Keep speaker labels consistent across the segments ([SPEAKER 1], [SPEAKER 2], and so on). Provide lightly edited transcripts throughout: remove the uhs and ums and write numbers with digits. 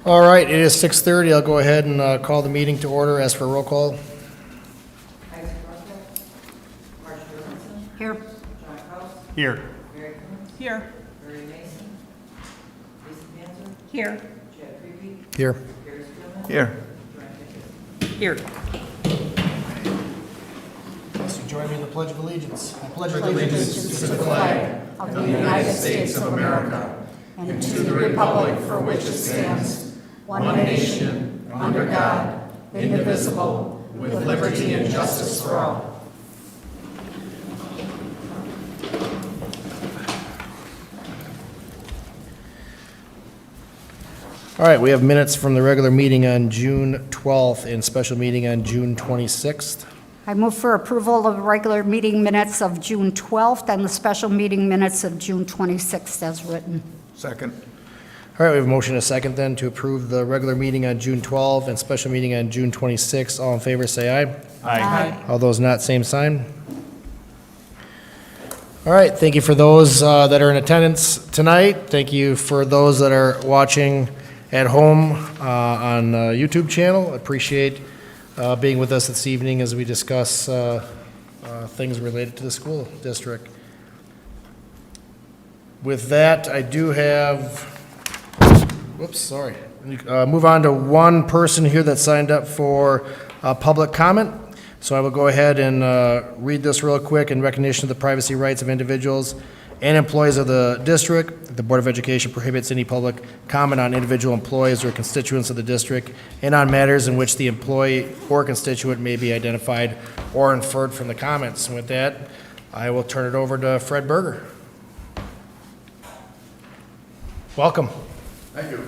[SPEAKER 1] All right, it is 6:30. I'll go ahead and call the meeting to order. As for roll call.
[SPEAKER 2] Here.
[SPEAKER 1] Here.
[SPEAKER 2] Here. Here.
[SPEAKER 1] Here.
[SPEAKER 3] Here.
[SPEAKER 2] Here.
[SPEAKER 1] So join me in the Pledge of Allegiance. I pledge
[SPEAKER 4] allegiance to the flag of the United States of America and to the republic for which it stands, one nation, under God, indivisible, with liberty and justice for all.
[SPEAKER 1] All right, we have minutes from the regular meeting on June 12th and special meeting on June 26th.
[SPEAKER 2] I move for approval of regular meeting minutes of June 12th and the special meeting minutes of June 26th as written.
[SPEAKER 3] Second.
[SPEAKER 1] All right, we have a motion and a second then to approve the regular meeting on June 12th and special meeting on June 26th. All in favor, say aye.
[SPEAKER 2] Aye.
[SPEAKER 1] All those not, same sign. All right, thank you for those that are in attendance tonight. Thank you for those that are watching at home on YouTube channel. Appreciate being with us this evening as we discuss things related to the school district. With that, I do have, move on to one person here that signed up for public comment. So I will go ahead and read this real quick. In recognition of the privacy rights of individuals and employees of the district, the Board of Education prohibits any public comment on individual employees or constituents of the district and on matters in which the employee or constituent may be identified or inferred from the comments. And with that, I will turn it over to Fred Berger. Welcome.
[SPEAKER 5] Thank you.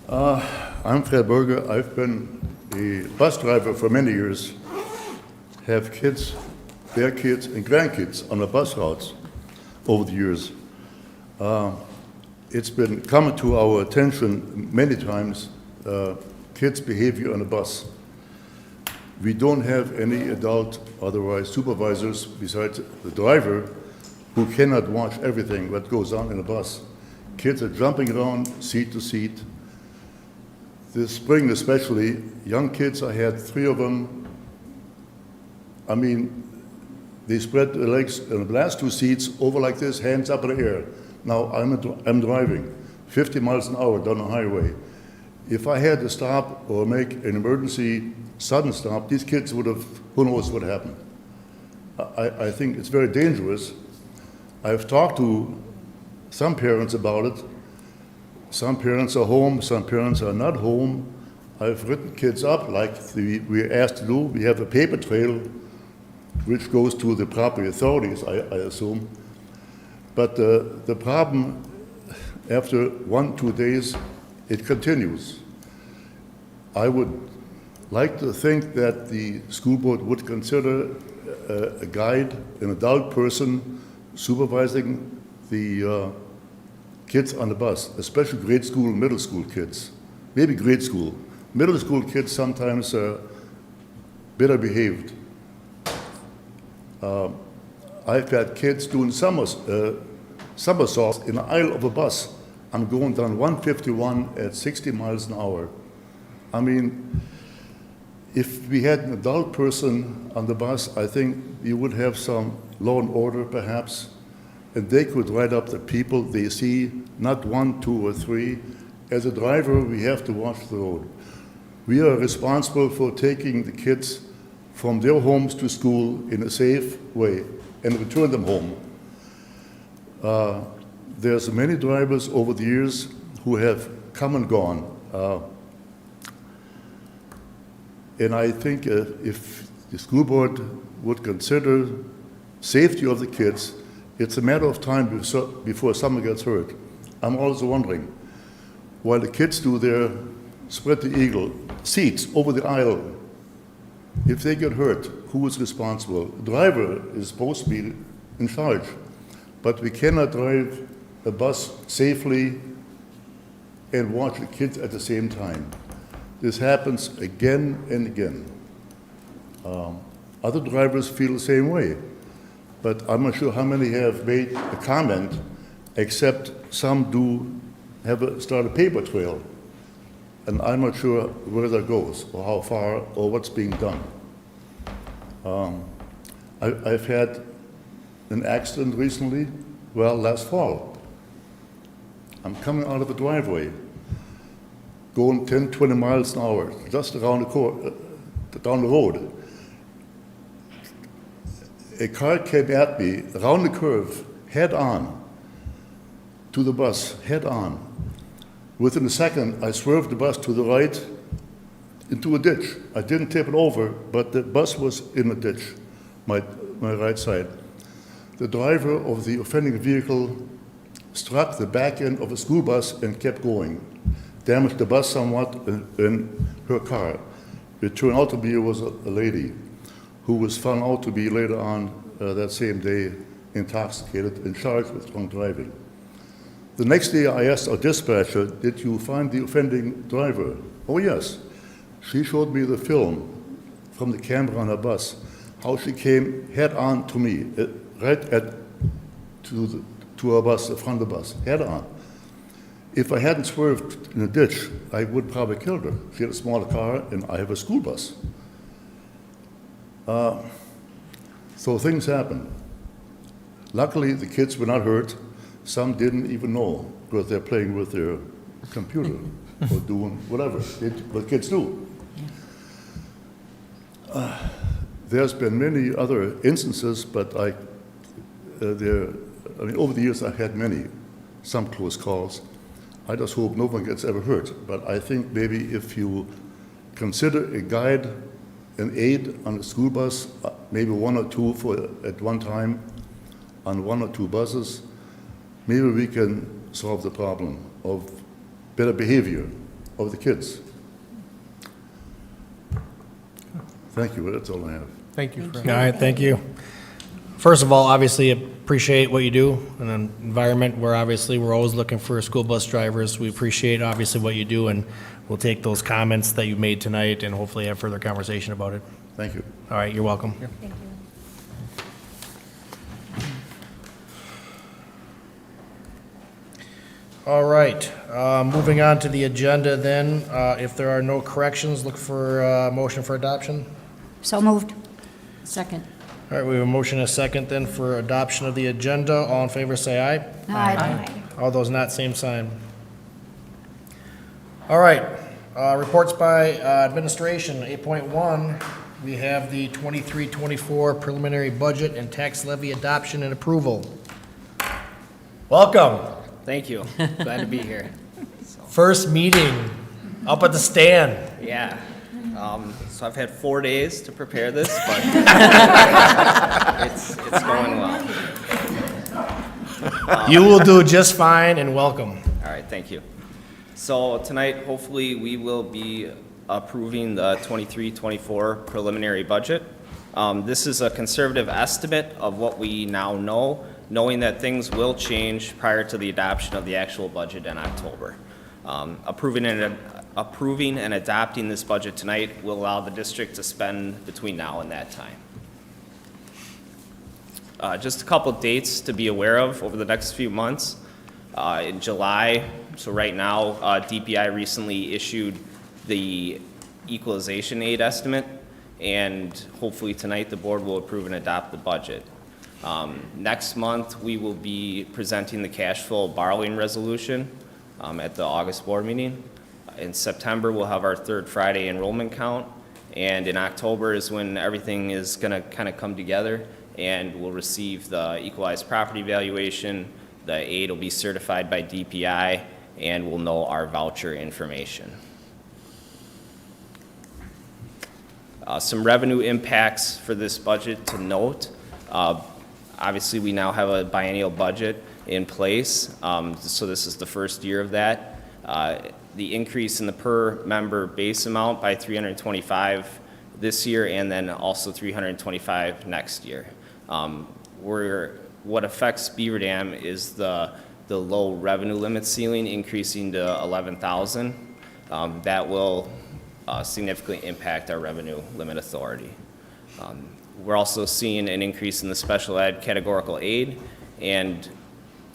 [SPEAKER 5] I'm Fred Berger. I've been a bus driver for many years, have kids, their kids, and grandkids on the bus routes over the years. It's been coming to our attention many times, kids' behavior on the bus. We don't have any adult, otherwise supervisors, besides the driver, who cannot watch everything that goes on in the bus. Kids are jumping around seat to seat. This spring especially, young kids, I had 3 of them. I mean, they spread their legs in the last 2 seats over like this, hands up in the air. Now I'm driving 50 miles an hour down the highway. If I had to stop or make an emergency sudden stop, these kids would have, who knows what happened. I think it's very dangerous. I've talked to some parents about it. Some parents are home, some parents are not home. I've written kids up like we're asked to do. We have a paper trail which goes to the proper authorities, I assume. But the problem, after 1-2 days, it continues. I would like to think that the school board would consider a guide, an adult person, supervising the kids on the bus, especially grade school, middle school kids, maybe grade school. Middle school kids sometimes are better behaved. I've had kids doing somersaults in the aisle of a bus. I'm going down 151 at 60 miles an hour. I mean, if we had an adult person on the bus, I think you would have some law and order perhaps, and they could write up the people they see, not 1, 2, or 3. As a driver, we have to watch the road. We are responsible for taking the kids from their homes to school in a safe way and return them home. There's many drivers over the years who have come and gone. And I think if the school board would consider safety of the kids, it's a matter of time before someone gets hurt. I'm also wondering, while the kids do their spread the eagle seats over the aisle, if they get hurt, who is responsible? The driver is supposed to be in charge, but we cannot drive a bus safely and watch the kids at the same time. This happens again and again. Other drivers feel the same way, but I'm not sure how many have made a comment except some do start a paper trail. And I'm not sure where that goes, or how far, or what's being done. I've had an accident recently, well, last fall. I'm coming out of a driveway, going 10, 20 miles an hour, just around down the road. A car came at me around the curve, head on, to the bus, head on. Within a second, I swerved the bus to the right into a ditch. I didn't tip it over, but the bus was in a ditch, my right side. The driver of the offending vehicle struck the back end of a school bus and kept going, damaged the bus somewhat and her car. It turned out to be was a lady who was found out to be later on that same day intoxicated and charged with drunk driving. The next day I asked our dispatcher, did you find the offending driver? Oh yes. She showed me the film from the camera on her bus, how she came head on to me, to our bus, the front of the bus, head on. If I hadn't swerved in a ditch, I would probably killed her. She had a smaller car, and I have a school bus. So things happen. Luckily, the kids were not hurt. Some didn't even know because they're playing with their computer or doing whatever what kids do. There's been many other instances, but over the years I've had some close calls. I just hope no one gets ever hurt. But I think maybe if you consider a guide, an aid on a school bus, maybe one or two at one time on one or two buses, maybe we can solve the problem of better behavior of the kids. Thank you, that's all I have.
[SPEAKER 1] Thank you. All right, thank you. First of all, obviously appreciate what you do in an environment where obviously we're always looking for school bus drivers. We appreciate obviously what you do, and we'll take those comments that you made tonight and hopefully have further conversation about it.
[SPEAKER 5] Thank you.
[SPEAKER 1] All right, you're welcome.
[SPEAKER 2] Thank you.
[SPEAKER 1] All right, moving on to the agenda then. If there are no corrections, look for a motion for adoption.
[SPEAKER 2] So moved.
[SPEAKER 4] Second.
[SPEAKER 1] All right, we have a motion and a second then for adoption of the agenda. All in favor, say aye.
[SPEAKER 2] Aye.
[SPEAKER 1] All those not, same sign. All right, reports by administration, 8.1, we have the 23-24 preliminary budget and tax levy adoption and approval. Welcome.
[SPEAKER 3] Thank you. Glad to be here.
[SPEAKER 1] First meeting, up at the stand.
[SPEAKER 3] Yeah. So I've had 4 days to prepare this, but it's going well.
[SPEAKER 1] You will do just fine, and welcome.
[SPEAKER 3] All right, thank you. So tonight, hopefully, we will be approving the 23-24 preliminary budget. This is a conservative estimate of what we now know, knowing that things will change prior to the adoption of the actual budget in October. Approving and adopting this budget tonight will allow the district to spend between now and that time. Just a couple dates to be aware of over the next few months. In July, so right now, DPI recently issued the equalization aid estimate, and hopefully tonight the board will approve and adopt the budget. Next month, we will be presenting the cash flow borrowing resolution at the August board meeting. In September, we'll have our third Friday enrollment count, and in October is when everything is going to kind of come together, and we'll receive the equalized property valuation. The aid will be certified by DPI, and we'll know our voucher information. Some revenue impacts for this budget to note. Obviously, we now have a biennial budget in place, so this is the first year of that. The increase in the per member base amount by $325 this year, and then also $325 next year. What affects Beaver Dam is the low revenue limit ceiling increasing to $11,000. That will significantly impact our revenue limit authority. We're also seeing an increase in the special ed categorical aid, and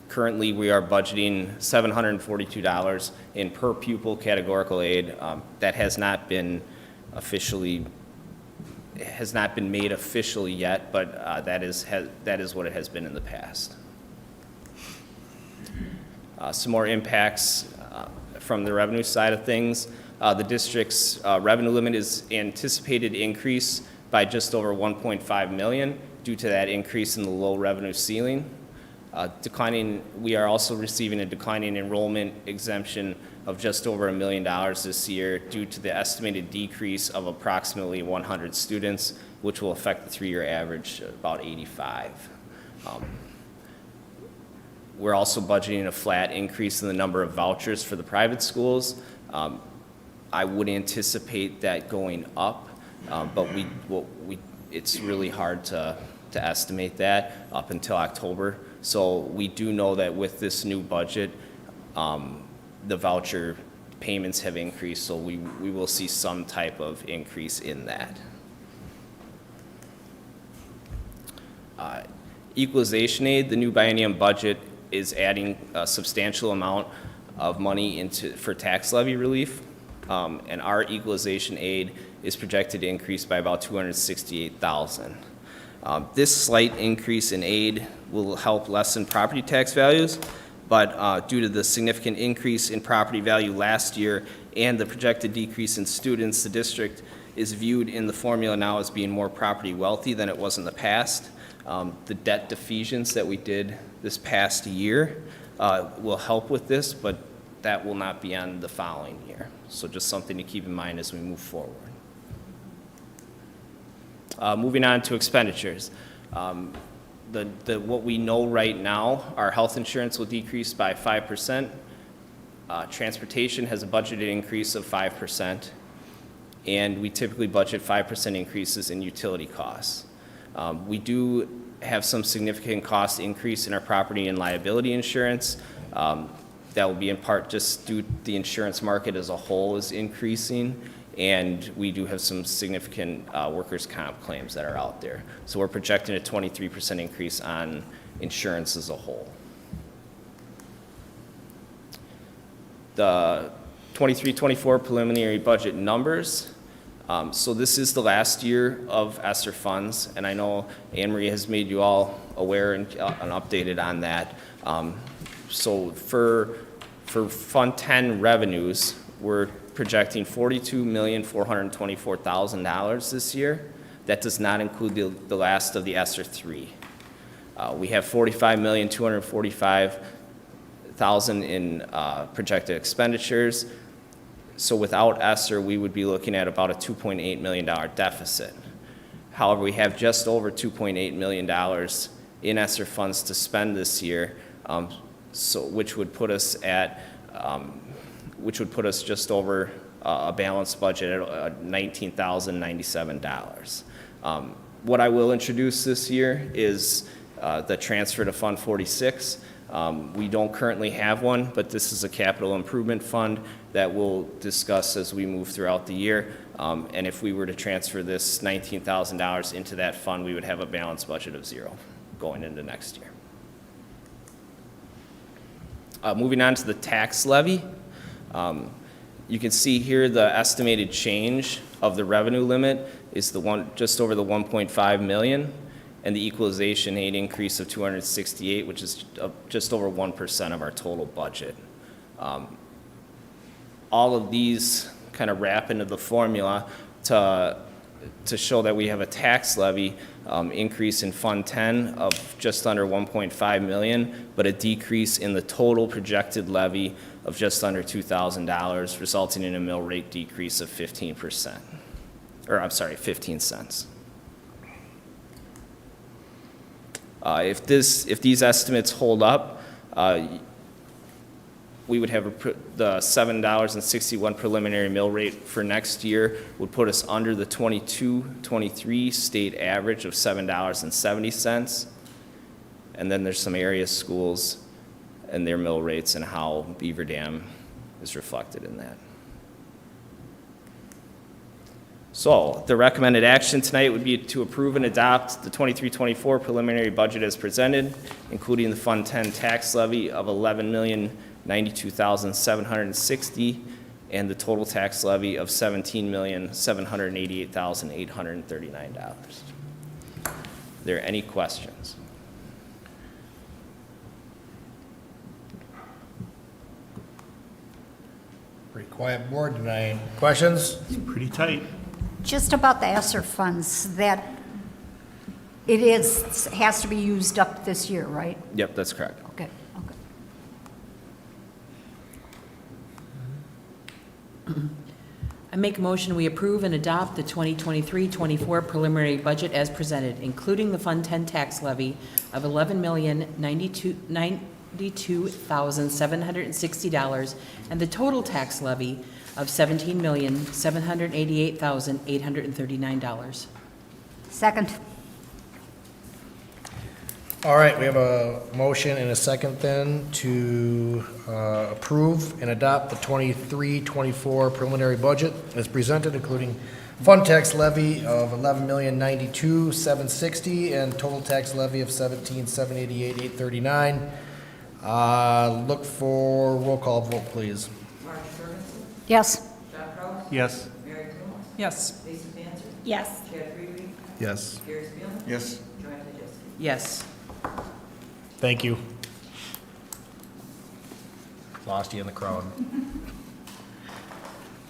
[SPEAKER 3] Currently, we are budgeting $742 in per pupil categorical aid. That has not been made officially yet, but that is what it has been in the past. Some more impacts from the revenue side of things. The district's revenue limit is anticipated to increase by just over 1.5 million due to that increase in the low revenue ceiling. We are also receiving a declining enrollment exemption of just over $1 million this year due to the estimated decrease of approximately 100 students, which will affect the 3-year average about 85. We're also budgeting a flat increase in the number of vouchers for the private schools. I would anticipate that going up, but it's really hard to estimate that up until October. So we do know that with this new budget, the voucher payments have increased, so we will see some type of increase in that. Equalization aid, the new biennium budget is adding a substantial amount of money for tax levy relief, and our equalization aid is projected to increase by about $268,000. This slight increase in aid will help lessen property tax values, but due to the significant increase in property value last year and the projected decrease in students, the district is viewed in the formula now as being more property wealthy than it was in the past. The debt defeasance that we did this past year will help with this, but that will not be on the following year. So just something to keep in mind as we move forward. Moving on to expenditures. What we know right now, our health insurance will decrease by 5%. Transportation has a budgeted increase of 5%. And we typically budget 5% increases in utility costs. We do have some significant cost increase in our property and liability insurance. That will be in part just due to the insurance market as a whole is increasing, and we do have some significant workers' comp claims that are out there. So we're projecting a 23% increase on insurance as a whole. The 23-24 preliminary budget numbers. So this is the last year of ESSER funds, and I know Anne Marie has made you all aware and updated on that. So for Fund 10 revenues, we're projecting $42,424,000 this year. That does not include the last of the ESSER 3. We have $45,245,000 in projected expenditures. So without ESSER, we would be looking at about a $2.8 million deficit. However, we have just over $2.8 million in ESSER funds to spend this year, which would put us just over a balanced budget at $19,097. What I will introduce this year is the transfer to Fund 46. We don't currently have one, but this is a capital improvement fund that we'll discuss as we move throughout the year. And if we were to transfer this $19,000 into that fund, we would have a balanced budget of $0 going into next year. Moving on to the tax levy. You can see here the estimated change of the revenue limit is just over the 1.5 million, and the equalization aid increase of 268, which is just over 1% of our total budget. All of these kind of wrap into the formula to show that we have a tax levy increase in Fund 10 of just under 1.5 million, but a decrease in the total projected levy of just under $2,000, resulting in a mill rate decrease of 15%, or I'm sorry, 15 cents. If these estimates hold up, we would have the $7.61 preliminary mill rate for next year would put us under the 22-23 state average of $7.70. And then there's some area schools and their mill rates and how Beaver Dam is reflected in that. So the recommended action tonight would be to approve and adopt the 23-24 preliminary budget as presented, including the Fund 10 tax levy of $11,092,760 and the total tax levy of $17,788,839. Are there any questions?
[SPEAKER 1] Pretty quiet board tonight. Questions?
[SPEAKER 4] Pretty tight.
[SPEAKER 2] Just about the ESSER funds, that has to be used up this year, right?
[SPEAKER 3] Yep, that's correct.
[SPEAKER 2] Okay, okay.
[SPEAKER 6] I make a motion, we approve and adopt the 2023-24 preliminary budget as presented, including the Fund 10 tax levy of $11,092,760 and the total tax levy of $17,788,839.
[SPEAKER 2] Second.
[SPEAKER 1] All right, we have a motion and a second then to approve and adopt the 23-24 preliminary budget as presented, including fund tax levy of $11,092,760 and total tax levy of $17,788,839. Look for roll call vote, please.
[SPEAKER 2] Yes.
[SPEAKER 4] Yes.
[SPEAKER 6] Yes.
[SPEAKER 2] Yes.
[SPEAKER 1] Yes.
[SPEAKER 4] Yes.
[SPEAKER 6] Yes.
[SPEAKER 1] Thank you. Lost you in the crowd.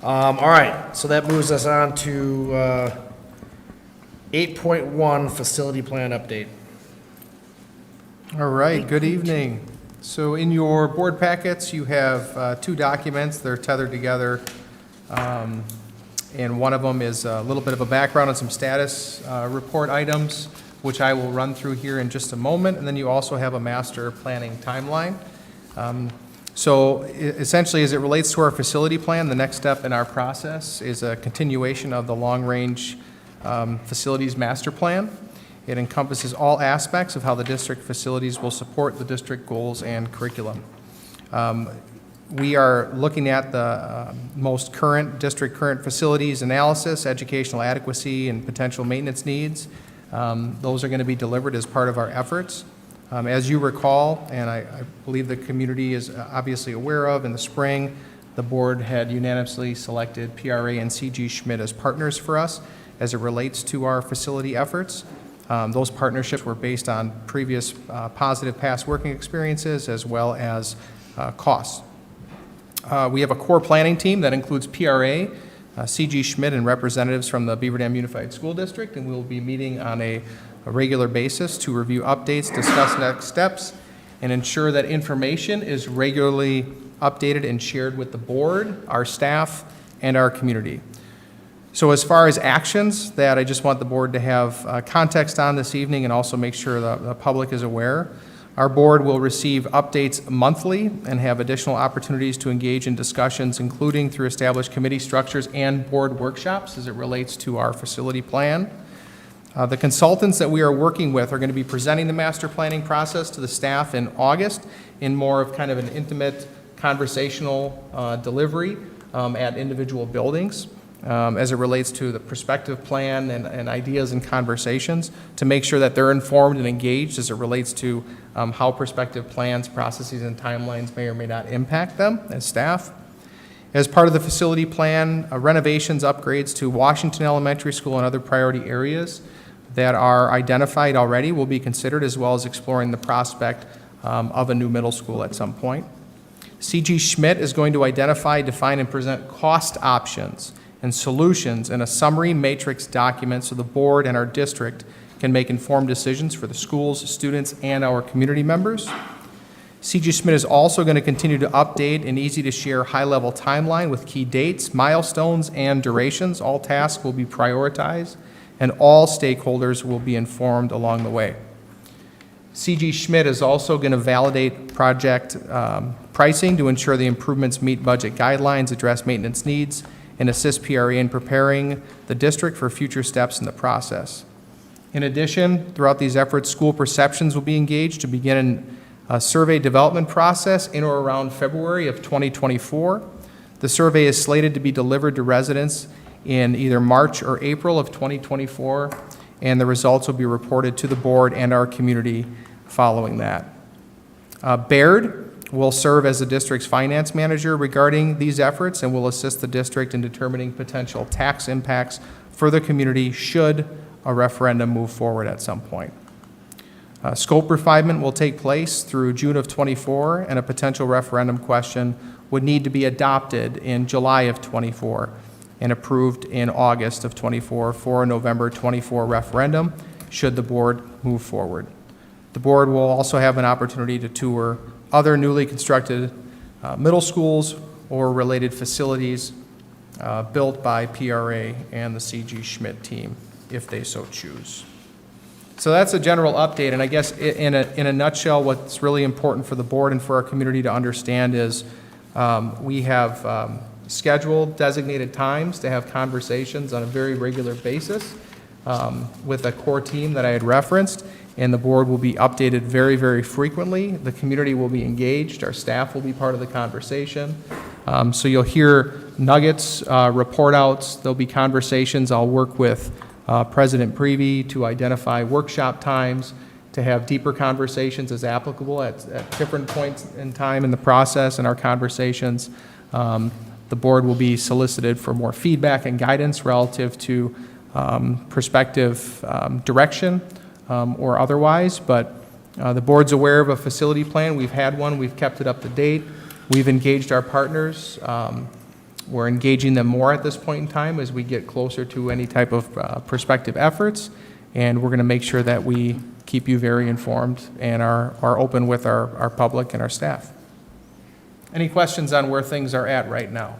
[SPEAKER 1] All right, so that moves us on to 8.1 facility plan update.
[SPEAKER 7] All right, good evening. So in your board packets, you have two documents. They're tethered together. And one of them is a little bit of a background on some status report items, which I will run through here in just a moment. And then you also have a master planning timeline. So essentially, as it relates to our facility plan, the next step in our process is a continuation of the long-range facilities master plan. It encompasses all aspects of how the district facilities will support the district goals and curriculum. We are looking at the most current district current facilities analysis, educational adequacy, and potential maintenance needs. Those are going to be delivered as part of our efforts. As you recall, and I believe the community is obviously aware of, in the spring, the board had unanimously selected PRA and CG Schmidt as partners for us as it relates to our facility efforts. Those partnerships were based on previous positive past working experiences as well as costs. We have a core planning team that includes PRA, CG Schmidt, and representatives from the Beaver Dam Unified School District, and we will be meeting on a regular basis to review updates, discuss next steps, and ensure that information is regularly updated and shared with the board, our staff, and our community. So as far as actions that I just want the board to have context on this evening and also make sure the public is aware, our board will receive updates monthly and have additional opportunities to engage in discussions, including through established committee structures and board workshops as it relates to our facility plan. The consultants that we are working with are going to be presenting the master planning process to the staff in August in more of kind of an intimate conversational delivery at individual buildings as it relates to the prospective plan and ideas and conversations to make sure that they're informed and engaged as it relates to how prospective plans, processes, and timelines may or may not impact them as staff. As part of the facility plan, renovations, upgrades to Washington Elementary School and other priority areas that are identified already will be considered, as well as exploring the prospect of a new middle school at some point. CG Schmidt is going to identify, define, and present cost options and solutions in a summary matrix document so the board and our district can make informed decisions for the schools, students, and our community members. CG Schmidt is also going to continue to update an easy-to-share high-level timeline with key dates, milestones, and durations. All tasks will be prioritized, and all stakeholders will be informed along the way. CG Schmidt is also going to validate project pricing to ensure the improvements meet budget guidelines, address maintenance needs, and assist PRA in preparing the district for future steps in the process. In addition, throughout these efforts, school perceptions will be engaged to begin a survey development process in or around February of 2024. The survey is slated to be delivered to residents in either March or April of 2024, and the results will be reported to the board and our community following that. Baird will serve as the district's finance manager regarding these efforts and will assist the district in determining potential tax impacts for the community should a referendum move forward at some point. Scope refinement will take place through June of '24, and a potential referendum question would need to be adopted in July of '24 and approved in August of '24 for a November '24 referendum, should the board move forward. The board will also have an opportunity to tour other newly constructed middle schools or related facilities built by PRA and the C.G. Schmidt team, if they so choose. So that's a general update, and I guess in a nutshell, what's really important for the board and for our community to understand is we have scheduled designated times to have conversations on a very regular basis with a core team that I had referenced, and the board will be updated very, very frequently. The community will be engaged. Our staff will be part of the conversation. So you'll hear nuggets, report outs. There'll be conversations. I'll work with President Prevey to identify workshop times, to have deeper conversations as applicable at different points in time in the process in our conversations. The board will be solicited for more feedback and guidance relative to prospective direction or otherwise, but the board's aware of a facility plan. We've had one. We've kept it up to date. We've engaged our partners. We're engaging them more at this point in time as we get closer to any type of prospective efforts, and we're going to make sure that we keep you very informed and are open with our public and our staff. Any questions on where things are at right now?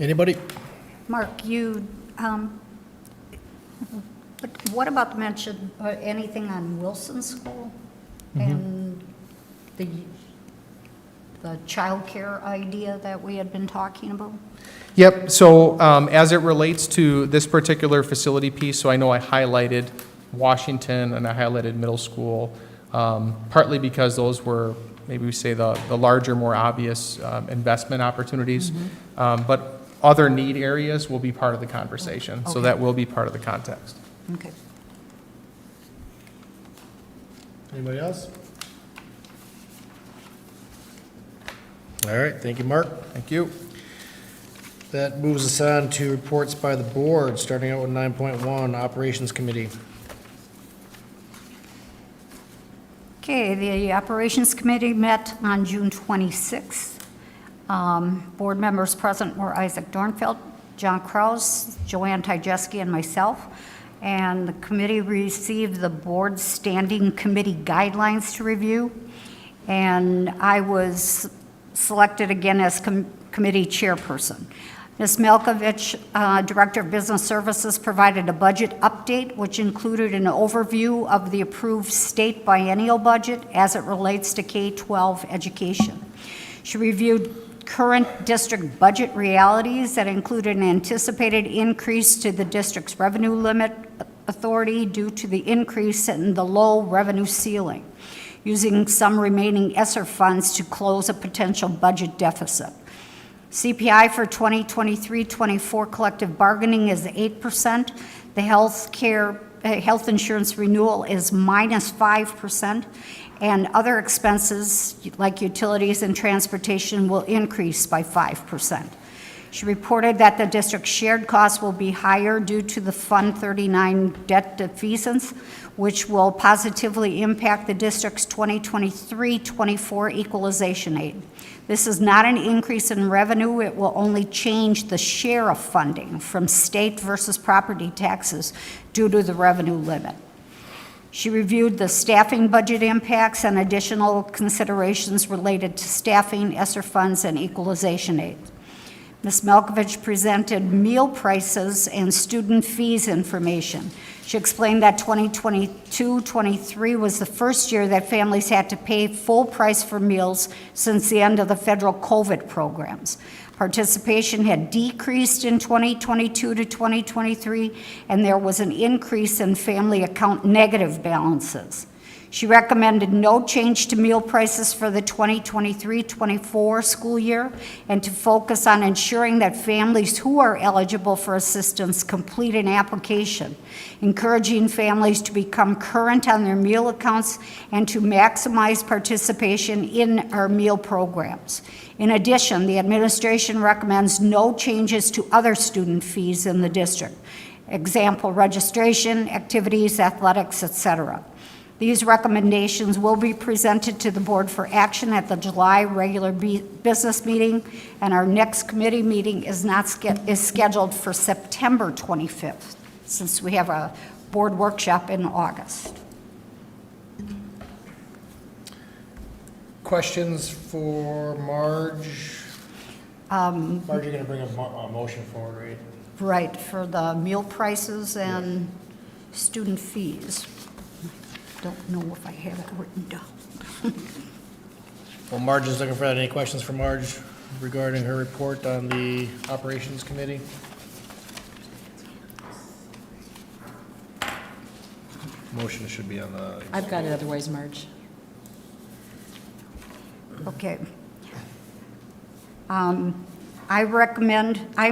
[SPEAKER 1] Anybody?
[SPEAKER 2] Mark, what about the mention, anything on Wilson School and the childcare idea that we had been talking about?
[SPEAKER 7] Yep, so as it relates to this particular facility piece, so I know I highlighted Washington and I highlighted middle school, partly because those were, maybe we say, the larger, more obvious investment opportunities. But other need areas will be part of the conversation, so that will be part of the context.
[SPEAKER 2] Okay.
[SPEAKER 1] Anybody else? All right, thank you, Mark.
[SPEAKER 7] Thank you.
[SPEAKER 1] That moves us on to reports by the board, starting out with 9.1, Operations Committee.
[SPEAKER 2] Okay, the Operations Committee met on June 26th. Board members present were Isaac Dornfeld, John Kraus, Joanne Tyjeski, and myself. And the committee received the board's standing committee guidelines to review. And I was selected again as committee chairperson. Ms. Malkovich, Director of Business Services, provided a budget update, which included an overview of the approved state biennial budget as it relates to K-12 education. She reviewed current district budget realities that included an anticipated increase to the district's revenue limit authority due to the increase in the low revenue ceiling, using some remaining ESSER funds to close a potential budget deficit. CPI for 2023-24 collective bargaining is 8%. The health insurance renewal is -5%, and other expenses like utilities and transportation will increase by 5%. She reported that the district's shared costs will be higher due to the Fund 39 debt defeasance, which will positively impact the district's 2023-24 equalization aid. This is not an increase in revenue. It will only change the share of funding from state versus property taxes due to the revenue limit. She reviewed the staffing budget impacts and additional considerations related to staffing, ESSER funds, and equalization aid. Ms. Malkovich presented meal prices and student fees information. She explained that 2022-23 was the first year that families had to pay full price for meals since the end of the federal COVID programs. Participation had decreased in 2022 to 2023, and there was an increase in family account negative balances. She recommended no change to meal prices for the 2023-24 school year and to focus on ensuring that families who are eligible for assistance complete an application, encouraging families to become current on their meal accounts and to maximize participation in our meal programs. In addition, the administration recommends no changes to other student fees in the district. Example, registration, activities, athletics, etc. These recommendations will be presented to the board for action at the July regular business meeting, and our next committee meeting is scheduled for September 25th, since we have a board workshop in August.
[SPEAKER 1] Questions for Marge? Marge, you're going to bring a motion forward, right?
[SPEAKER 2] Right, for the meal prices and student fees. Don't know if I have it written down.
[SPEAKER 1] Well, Marge is looking for that. Any questions for Marge regarding her report on the Operations Committee? Motion should be on the,
[SPEAKER 6] I've got it otherwise, Marge.
[SPEAKER 2] Okay. I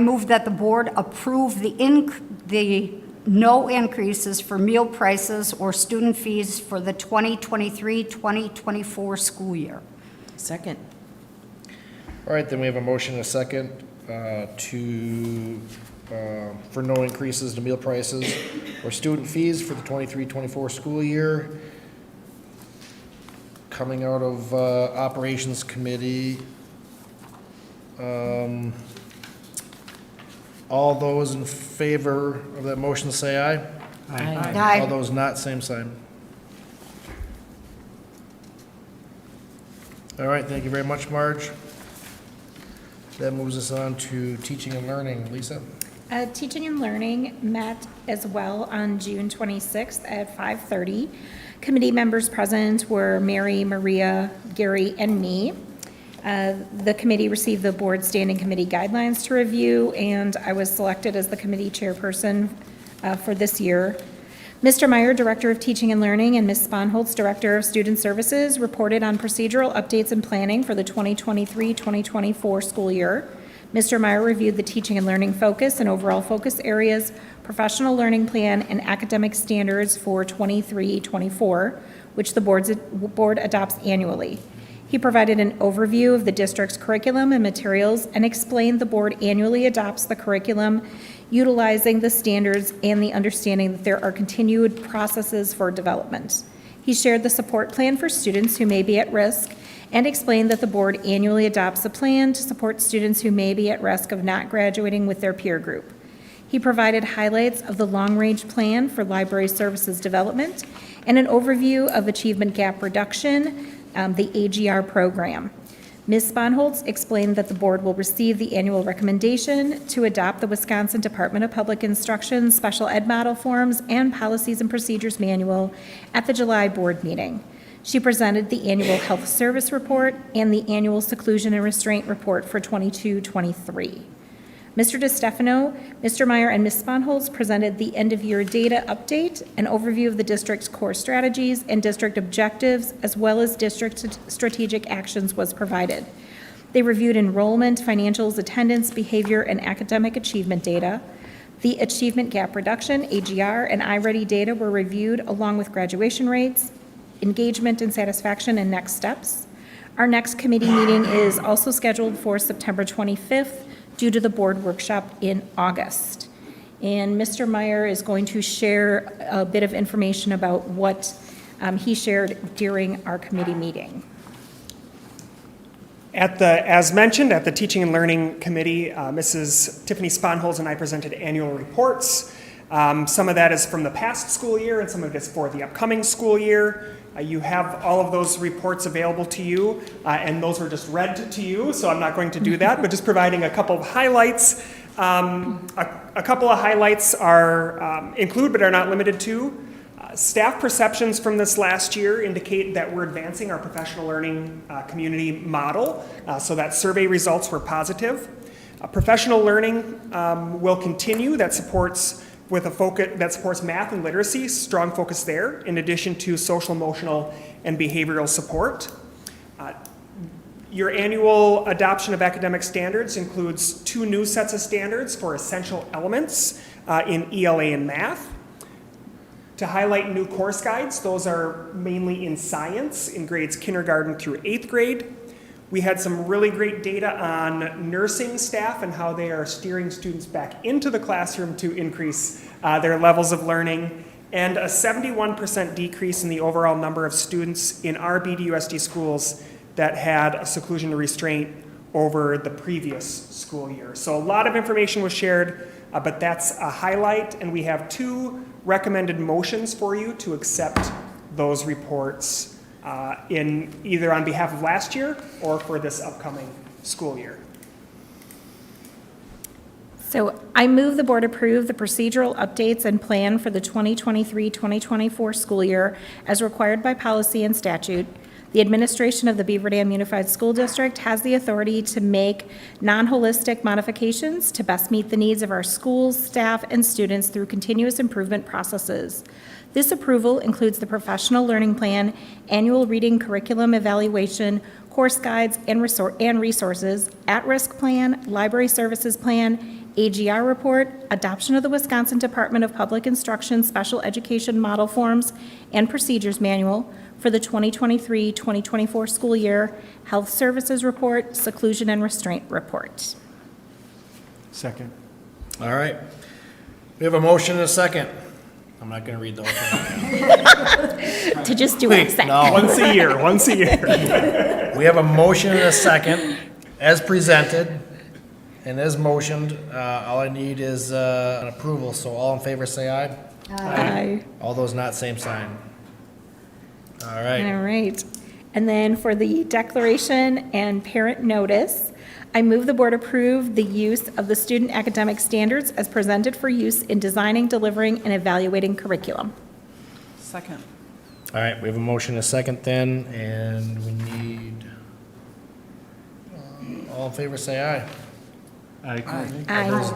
[SPEAKER 2] move that the board approve the no increases for meal prices or student fees for the 2023-2024 school year.
[SPEAKER 6] Second.
[SPEAKER 1] all right, then we have a motion and a second for no increases to meal prices or student fees for the 23-24 school year. Coming out of Operations Committee. All those in favor of that motion say aye.
[SPEAKER 2] Aye.
[SPEAKER 1] All those not, same sign. All right, thank you very much, Marge. That moves us on to teaching and learning. Lisa?
[SPEAKER 8] Teaching and Learning met as well on June 26th at 5:30. Committee members present were Mary, Maria, Gary, and me. The committee received the board standing committee guidelines to review, and I was selected as the committee chairperson for this year. Mr. Meyer, Director of Teaching and Learning, and Ms. Sponholz, Director of Student Services, reported on procedural updates and planning for the 2023-2024 school year. Mr. Meyer reviewed the teaching and learning focus and overall focus areas, professional learning plan, and academic standards for 23-24, which the board adopts annually. He provided an overview of the district's curriculum and materials and explained the board annually adopts the curriculum utilizing the standards and the understanding that there are continued processes for development. He shared the support plan for students who may be at risk and explained that the board annually adopts a plan to support students who may be at risk of not graduating with their peer group. He provided highlights of the long-range plan for library services development and an overview of achievement gap reduction, the AGR program. Ms. Sponholz explained that the board will receive the annual recommendation to adopt the Wisconsin Department of Public Instruction Special Ed Model Forms and Policies and Procedures Manual at the July board meeting. She presented the annual health service report and the annual seclusion and restraint report for 22-23. Mr. DeStefano, Mr. Meyer, and Ms. Sponholz presented the end-of-year data update, an overview of the district's core strategies and district objectives, as well as district strategic actions was provided. They reviewed enrollment, financials, attendance, behavior, and academic achievement data. The achievement gap reduction, AGR, and iReady data were reviewed along with graduation rates, engagement and satisfaction, and next steps. Our next committee meeting is also scheduled for September 25th, due to the board workshop in August. And Mr. Meyer is going to share a bit of information about what he shared during our committee meeting.
[SPEAKER 9] As mentioned, at the Teaching and Learning Committee, Mrs. Tiffany Sponholz and I presented annual reports. Some of that is from the past school year, and some of it is for the upcoming school year. You have all of those reports available to you, and those were just read to you, so I'm not going to do that, but just providing a couple of highlights. A couple of highlights are include but are not limited to. Staff perceptions from this last year indicate that we're advancing our professional learning community model, so that survey results were positive. Professional learning will continue. That supports with a focus that supports math and literacy, strong focus there, in addition to social, emotional, and behavioral support. Your annual adoption of academic standards includes 2 new sets of standards for essential elements in ELA and math. To highlight new course guides, those are mainly in science in grades kindergarten through 8th grade. We had some really great data on nursing staff and how they are steering students back into the classroom to increase their levels of learning, and a 71% decrease in the overall number of students in our BDUSD schools that had a seclusion to restraint over the previous school year. So a lot of information was shared, but that's a highlight, and we have 2 recommended motions for you to accept those reports in either on behalf of last year or for this upcoming school year.
[SPEAKER 8] So I move the board approve the procedural updates and plan for the 2023-2024 school year as required by policy and statute. The administration of the Beaver Dam Unified School District has the authority to make non-holistic modifications to best meet the needs of our schools, staff, and students through continuous improvement processes. This approval includes the professional learning plan, annual reading curriculum evaluation, course guides and resources, at-risk plan, library services plan, AGR report, adoption of the Wisconsin Department of Public Instruction Special Education Model Forms and Procedures Manual for the 2023-2024 school year, health services report, seclusion and restraint report.
[SPEAKER 9] Second.
[SPEAKER 1] All right. We have a motion and a second. I'm not going to read the whole thing.
[SPEAKER 8] To just do a second.
[SPEAKER 1] No.
[SPEAKER 9] Once a year.
[SPEAKER 1] We have a motion and a second as presented and as motioned. All I need is an approval. So all in favor say aye.
[SPEAKER 8] Aye.
[SPEAKER 1] All those not, same sign. All right.
[SPEAKER 8] All right. And then for the declaration and parent notice, I move the board approve the use of the student academic standards as presented for use in designing, delivering, and evaluating curriculum.
[SPEAKER 6] Second.
[SPEAKER 1] All right, we have a motion and a second then, and we need, all in favor say aye.
[SPEAKER 8] Aye.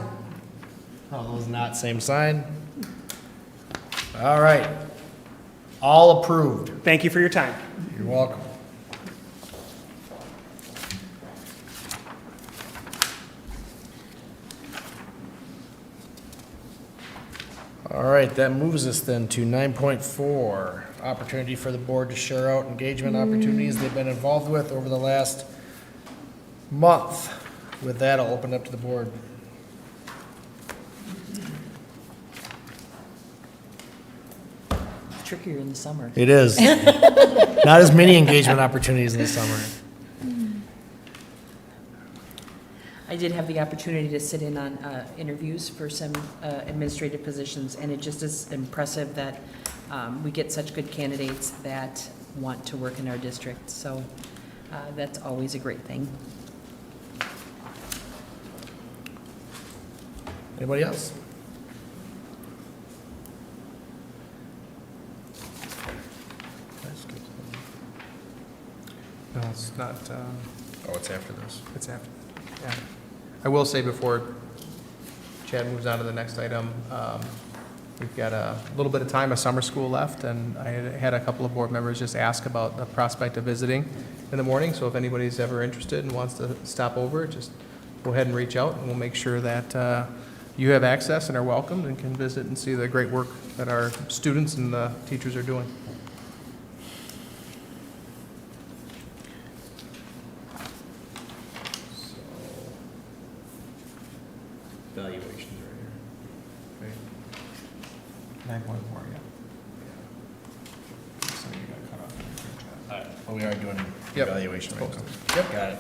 [SPEAKER 1] All those not, same sign. All right. All approved.
[SPEAKER 9] Thank you for your time.
[SPEAKER 1] You're welcome. All right, that moves us then to 9.4, opportunity for the board to share out engagement opportunities they've been involved with over the last month. With that, I'll open it up to the board.
[SPEAKER 6] Trickier in the summer.
[SPEAKER 1] It is. Not as many engagement opportunities in the summer.
[SPEAKER 6] I did have the opportunity to sit in on interviews for some administrative positions, and it just is impressive that we get such good candidates that want to work in our district. So that's always a great thing.
[SPEAKER 1] Anybody else?
[SPEAKER 7] No, it's not,
[SPEAKER 1] Oh, it's after this.
[SPEAKER 7] it's after, yeah. I will say before Chad moves on to the next item, we've got a little bit of time of summer school left, and I had a couple of board members just ask about the prospect of visiting in the morning, so if anybody's ever interested and wants to stop over, just go ahead and reach out, and we'll make sure that you have access and are welcomed and can visit and see the great work that our students and the teachers are doing.
[SPEAKER 1] Valuations right here.
[SPEAKER 7] 9.4, yeah. So you got cut off.
[SPEAKER 1] Oh, we are doing
[SPEAKER 7] Yep.
[SPEAKER 1] evaluation, right?
[SPEAKER 7] Supposed
[SPEAKER 1] Yep, got it.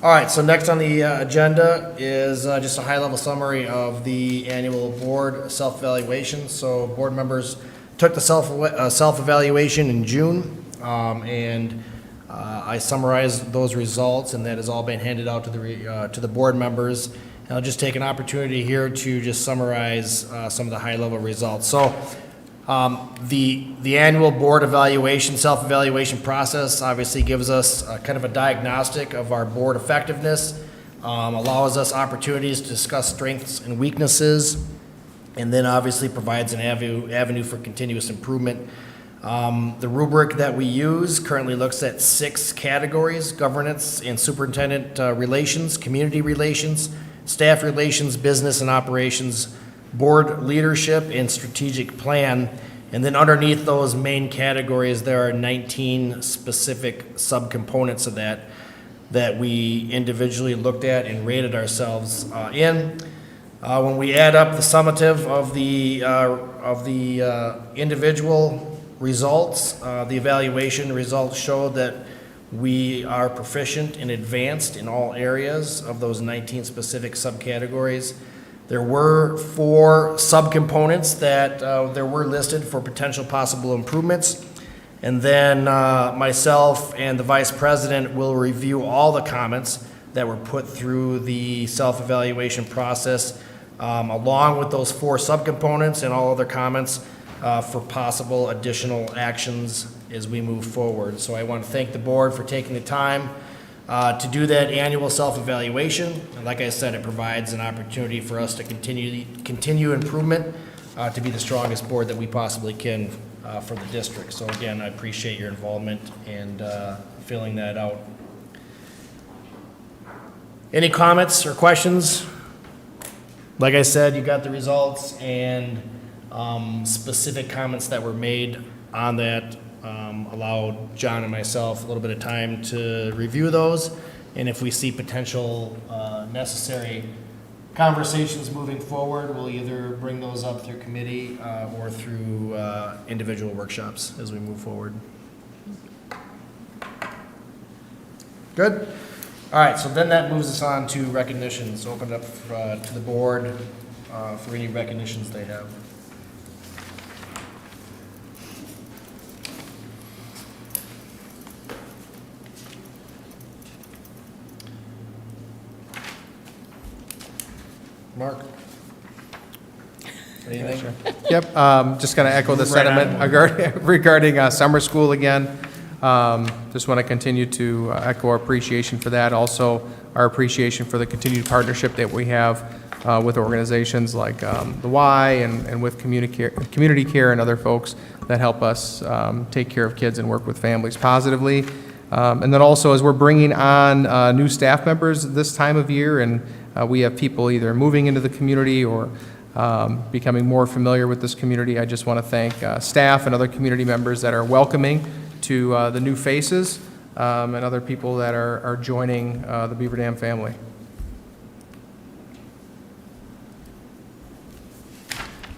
[SPEAKER 1] All right, so next on the agenda is just a high-level summary of the annual board self-evaluation. So board members took the self-evaluation in June, and I summarized those results, and that has all been handed out to the board members. And I'll just take an opportunity here to just summarize some of the high-level results. So the annual board evaluation, self-evaluation process obviously gives us kind of a diagnostic of our board effectiveness, allows us opportunities to discuss strengths and weaknesses, and then obviously provides an avenue for continuous improvement. The rubric that we use currently looks at 6 categories: governance and superintendent relations, community relations, staff relations, business and operations, board leadership, and strategic plan. And then underneath those main categories, there are 19 specific subcomponents of that we individually looked at and rated ourselves in. When we add up the summative of the individual results, the evaluation results show that we are proficient and advanced in all areas of those 19 specific subcategories. There were 4 subcomponents that there were listed for potential possible improvements. And then myself and the vice president will review all the comments that were put through the self-evaluation process, along with those 4 subcomponents and all other comments for possible additional actions as we move forward. So I want to thank the board for taking the time to do that annual self-evaluation. And like I said, it provides an opportunity for us to continue improvement to be the strongest board that we possibly can for the district. So again, I appreciate your involvement and filling that out. Any comments or questions? Like I said, you got the results and specific comments that were made on that allowed John and myself a little bit of time to review those. And if we see potential necessary conversations moving forward, we'll either bring those up through committee or through individual workshops as we move forward. Good? All right, so then that moves us on to recognitions. Open it up to the board for any recognitions they have. Mark? Anything?
[SPEAKER 7] Yep, just going to echo the
[SPEAKER 1] Move right
[SPEAKER 7] sentiment regarding summer school again. Just want to continue to echo our appreciation for that. Also, our appreciation for the continued partnership that we have with organizations like the Y and with community care and other folks that help us take care of kids and work with families positively. And then also, as we're bringing on new staff members this time of year, and we have people either moving into the community or becoming more familiar with this community, I just want to thank staff and other community members that are welcoming to the new faces and other people that are joining the Beaver Dam family.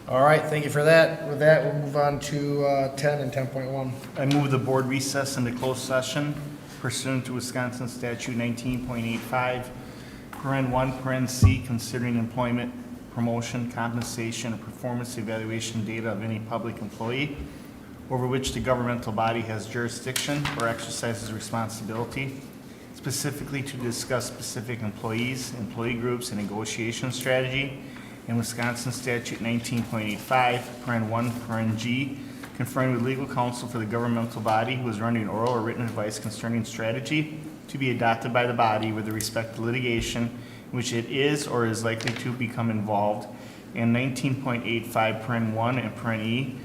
[SPEAKER 1] All right, thank you for that. With that, we'll move on to 10 and 10.1.
[SPEAKER 10] I move the board recess into closed session pursuant to Wisconsin Statute 19.85, paren 1, paren C, considering employment, promotion, compensation, or performance evaluation data of any public employee over which the governmental body has jurisdiction or exercises responsibility, specifically to discuss specific employees, employee groups, and negotiation strategy, and Wisconsin Statute 19.85, paren 1, paren G, conferring with legal counsel for the governmental body who is rendering oral or written advice concerning strategy to be adopted by the body with respect to litigation in which it is or is likely to become involved, and 19.85, paren 1 and paren E,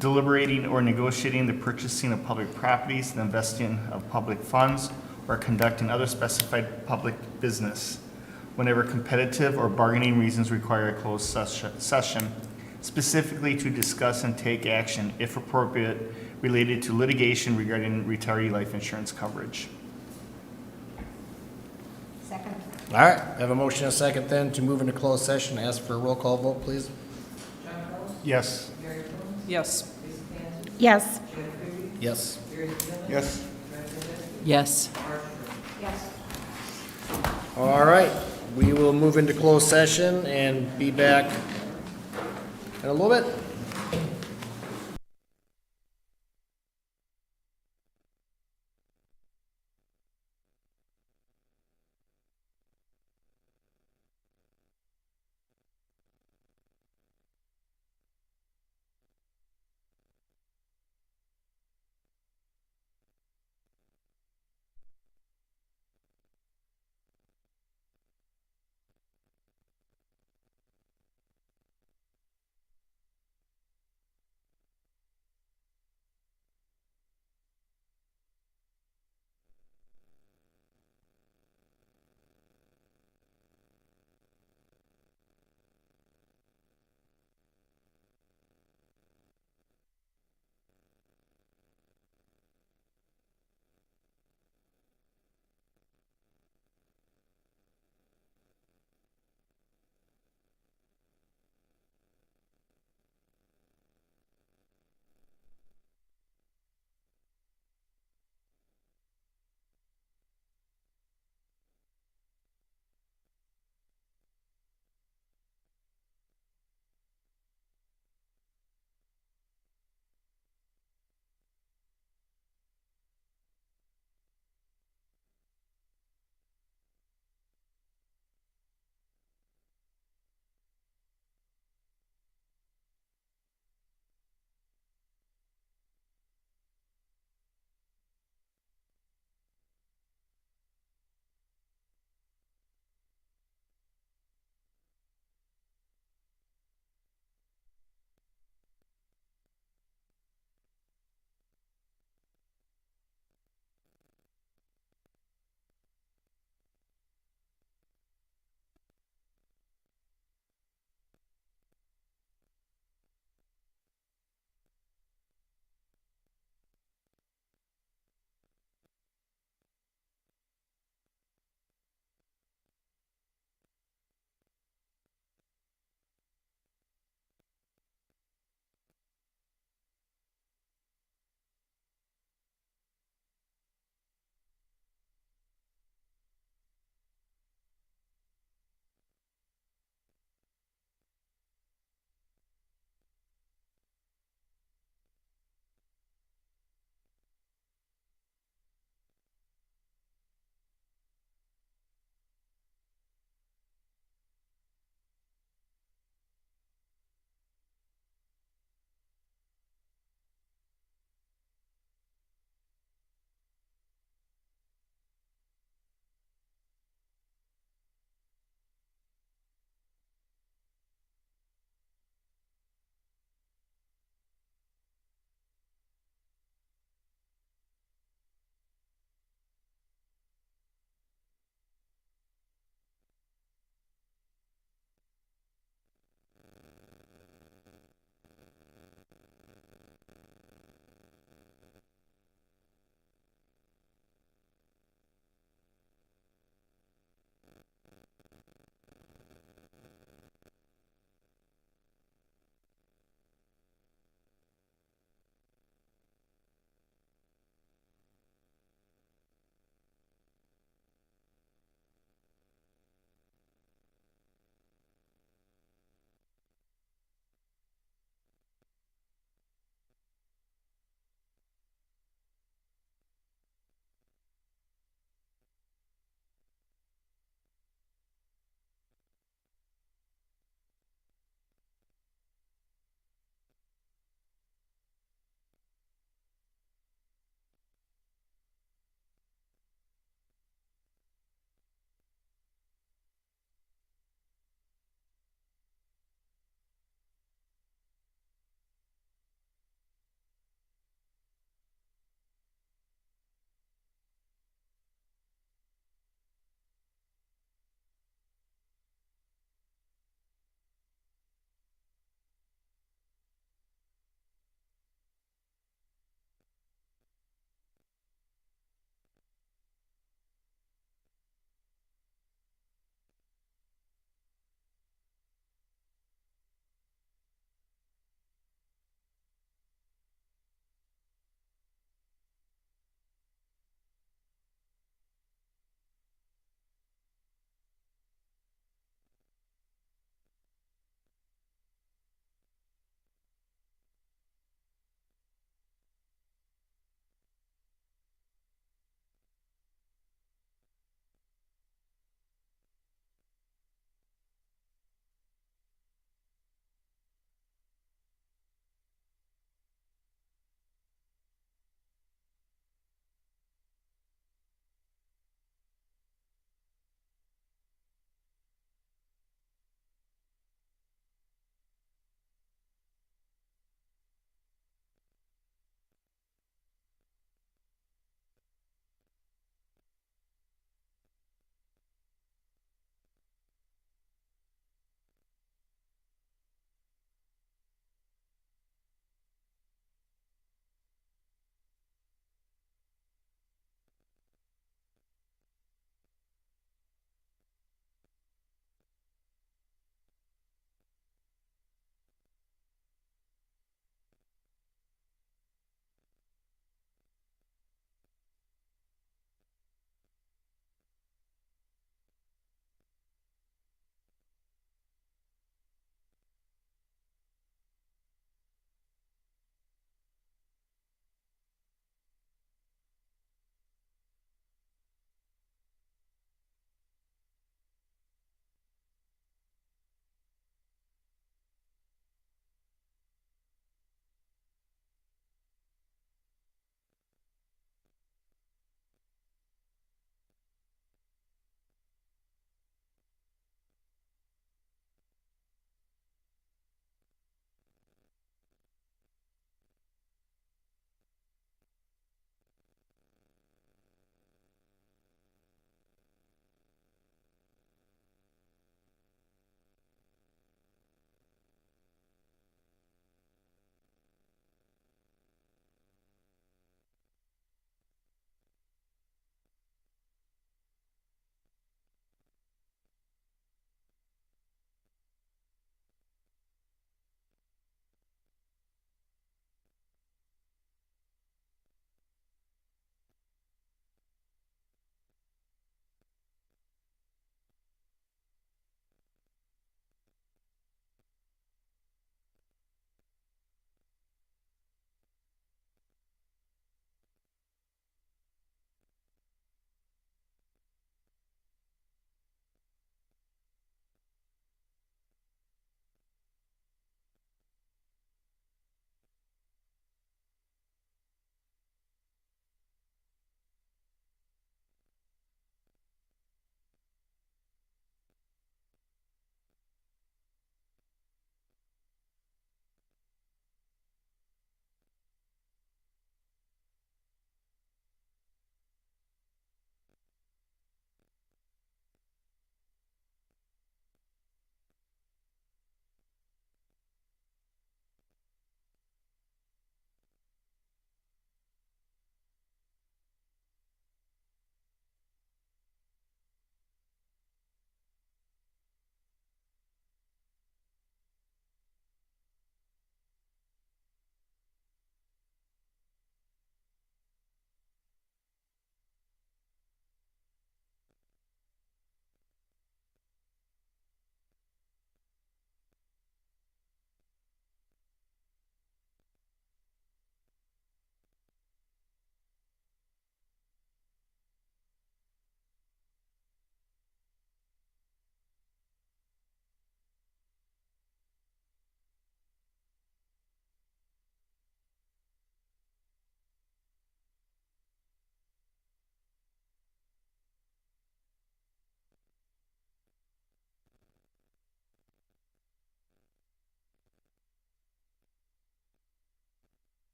[SPEAKER 10] deliberating or negotiating the purchasing of public properties, the investing of public funds, or conducting other specified public business whenever competitive or bargaining reasons require a closed session, specifically to discuss and take action, if appropriate, related to litigation regarding retiree life insurance coverage.
[SPEAKER 2] Second.
[SPEAKER 1] All right, I have a motion and a second then to move into closed session. Ask for a roll call vote, please.
[SPEAKER 10] Yes.
[SPEAKER 6] Yes.
[SPEAKER 8] Yes.
[SPEAKER 1] Yes.
[SPEAKER 10] Yes.
[SPEAKER 6] Yes.
[SPEAKER 2] Yes.
[SPEAKER 1] All right, we will move into closed session and be back in a little bit.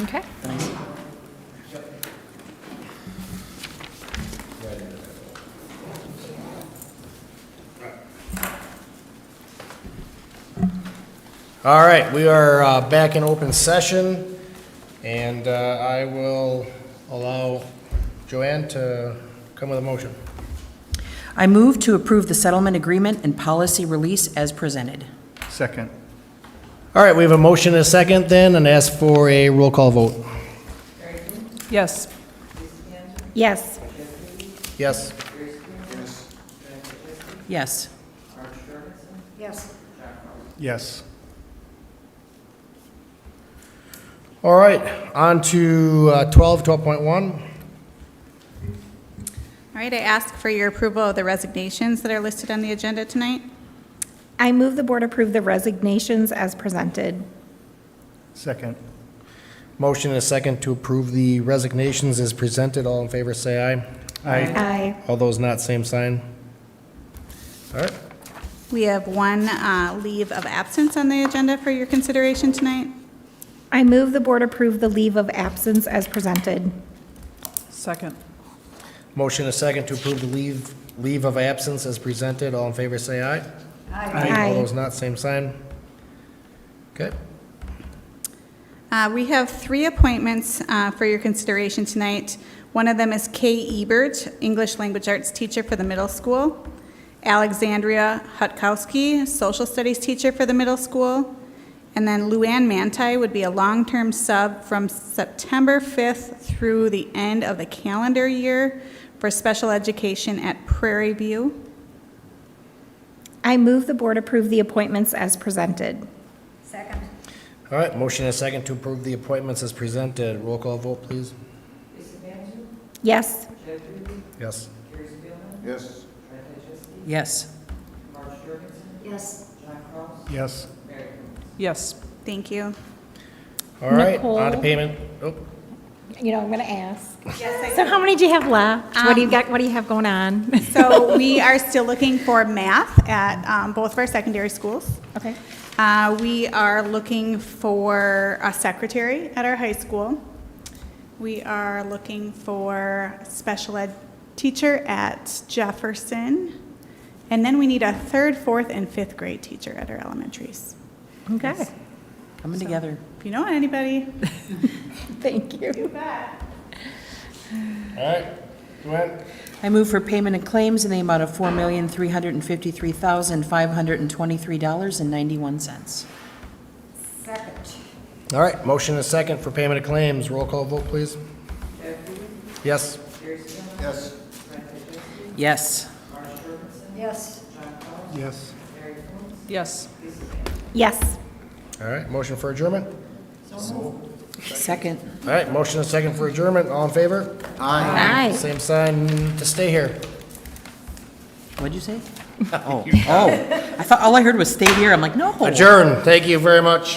[SPEAKER 6] Okay.
[SPEAKER 1] All right, we are back in open session, and I will allow Joanne to come with a motion.
[SPEAKER 6] I move to approve the settlement agreement and policy release as presented.
[SPEAKER 10] Second.
[SPEAKER 1] All right, we have a motion and a second then, and ask for a roll call vote.
[SPEAKER 6] Yes.
[SPEAKER 8] Yes.
[SPEAKER 1] Yes?
[SPEAKER 6] Yes.
[SPEAKER 2] Yes.
[SPEAKER 10] Yes.
[SPEAKER 1] All right, on to 12.1.
[SPEAKER 11] All right, I ask for your approval of the resignations that are listed on the agenda tonight.
[SPEAKER 8] I move the board approve the resignations as presented.
[SPEAKER 10] Second.
[SPEAKER 1] Motion and a second to approve the resignations as presented. All in favor, say aye.
[SPEAKER 10] Aye.
[SPEAKER 8] Aye.
[SPEAKER 1] All those not, same sign. All right,
[SPEAKER 11] We have one leave of absence on the agenda for your consideration tonight.
[SPEAKER 8] I move the board approve the leave of absence as presented.
[SPEAKER 6] Second.
[SPEAKER 1] motion and a second to approve the leave of absence as presented. All in favor, say aye.
[SPEAKER 8] Aye.
[SPEAKER 1] All those not, same sign. Okay,
[SPEAKER 11] We have 3 appointments for your consideration tonight. One of them is Kay Ebert, English Language Arts teacher for the middle school. Alexandria Hutkowski, social studies teacher for the middle school. And then Luann Manti would be a long-term sub from September 5th through the end of the calendar year for special education at Prairie View.
[SPEAKER 8] I move the board approve the appointments as presented.
[SPEAKER 2] Second.
[SPEAKER 1] all right, motion and a second to approve the appointments as presented. Roll call vote, please.
[SPEAKER 8] Yes.
[SPEAKER 1] Yes.
[SPEAKER 5] Yes.
[SPEAKER 6] Yes.
[SPEAKER 2] Yes.
[SPEAKER 10] Yes.
[SPEAKER 6] Yes.
[SPEAKER 11] Thank you.
[SPEAKER 1] All right,
[SPEAKER 8] Nicole?
[SPEAKER 1] on to payment. Oh,
[SPEAKER 8] You know, I'm going to ask. So how many do you have left? What do you got, what do you have going on?
[SPEAKER 11] So we are still looking for math at both of our secondary schools.
[SPEAKER 8] Okay.
[SPEAKER 11] We are looking for a secretary at our high school. We are looking for a special ed teacher at Jefferson. And then we need a 3rd, 4th, and 5th grade teacher at our elementaries.
[SPEAKER 8] Okay.
[SPEAKER 6] Coming together.
[SPEAKER 11] If you know anybody.
[SPEAKER 8] Thank you.
[SPEAKER 11] You bet.
[SPEAKER 1] all right, Joanne.
[SPEAKER 6] I move for payment of claims in the amount of $4,353,523.91.
[SPEAKER 2] Second.
[SPEAKER 1] All right, motion and a second for payment of claims. Roll call vote, please. Yes.
[SPEAKER 5] Yes.
[SPEAKER 6] Yes.
[SPEAKER 2] Yes.
[SPEAKER 10] Yes.
[SPEAKER 6] Yes.
[SPEAKER 8] Yes.
[SPEAKER 1] All right, motion for adjournment.
[SPEAKER 6] Second.
[SPEAKER 1] All right, motion and a second for adjournment. All in favor?
[SPEAKER 8] Aye.
[SPEAKER 1] Same sign to stay here.
[SPEAKER 6] What'd you say? Oh, I thought, all I heard was stay here. I'm like, no.
[SPEAKER 1] Adjourn. Thank you very much.